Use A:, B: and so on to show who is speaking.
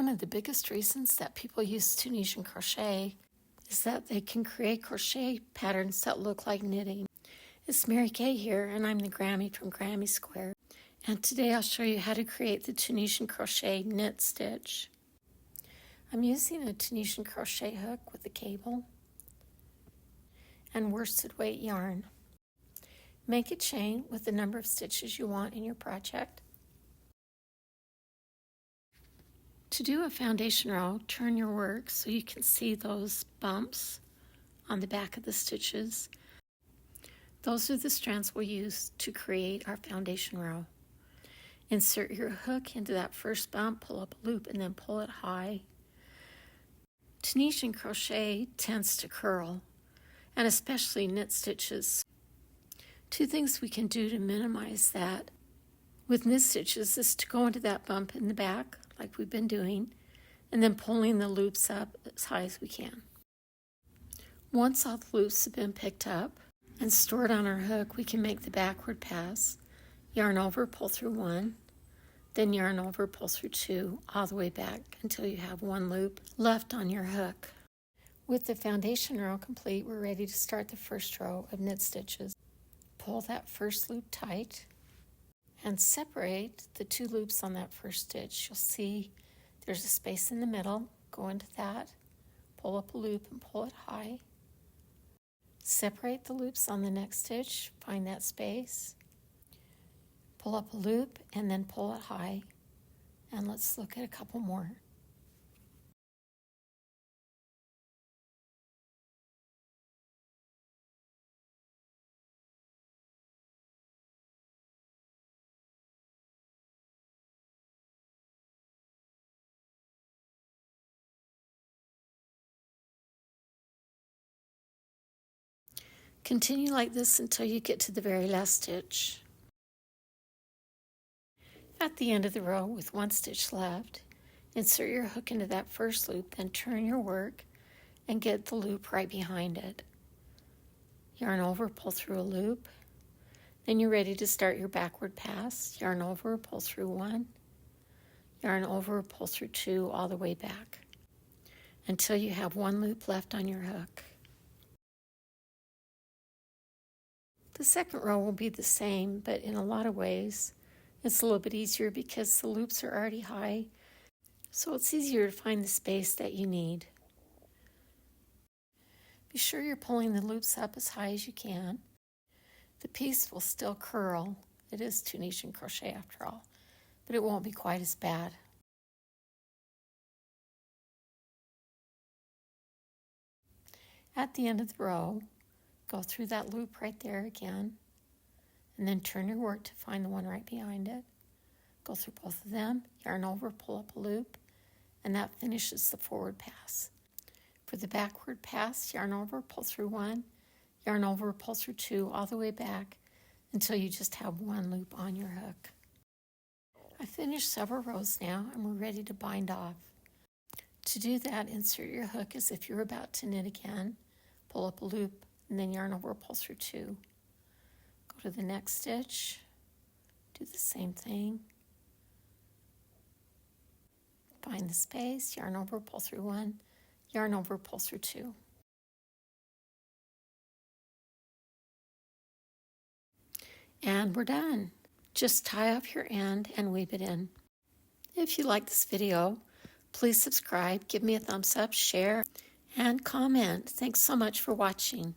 A: One of the biggest reasons that people use Tunisian crochet is that they can create crochet patterns that look like knitting. It's Mary Kay here, and I'm the Grammy from Grammy Square. And today I'll show you how to create the Tunisian crochet knit stitch. I'm using a Tunisian crochet hook with a cable and worsted weight yarn. Make a chain with the number of stitches you want in your project. To do a foundation row, turn your work so you can see those bumps on the back of the stitches. Those are the strands we'll use to create our foundation row. Insert your hook into that first bump, pull up a loop, and then pull it high. Tunisian crochet tends to curl, and especially knit stitches. Two things we can do to minimize that with knit stitches is to go into that bump in the back, like we've been doing, and then pulling the loops up as high as we can. Once all the loops have been picked up and stored on our hook, we can make the backward pass. Yarn over, pull through one, then yarn over, pull through two, all the way back until you have one loop left on your hook. With the foundation row complete, we're ready to start the first row of knit stitches. Pull that first loop tight and separate the two loops on that first stitch. You'll see there's a space in the middle. Go into that, pull up a loop and pull it high. Separate the loops on the next stitch, find that space, pull up a loop and then pull it high. And let's look at a couple more. Continue like this until you get to the very last stitch. At the end of the row with one stitch left, insert your hook into that first loop, then turn your work and get the loop right behind it. Yarn over, pull through a loop. Then you're ready to start your backward pass. Yarn over, pull through one. Yarn over, pull through two, all the way back until you have one loop left on your hook. The second row will be the same, but in a lot of ways it's a little bit easier because the loops are already high, so it's easier to find the space that you need. Be sure you're pulling the loops up as high as you can. The piece will still curl. It is Tunisian crochet after all, but it won't be quite as bad. At the end of the row, go through that loop right there again, and then turn your work to find the one right behind it. Go through both of them, yarn over, pull up a loop, and that finishes the forward pass. For the backward pass, yarn over, pull through one, yarn over, pull through two, all the way back until you just have one loop on your hook. I finished several rows now, and we're ready to bind off. To do that, insert your hook as if you're about to knit again, pull up a loop, and then yarn over, pull through two. Go to the next stitch, do the same thing. Find the space, yarn over, pull through one, yarn over, pull through two. And we're done. Just tie off your end and weave it in. If you like this video, please subscribe, give me a thumbs up, share, and comment. Thanks so much for watching.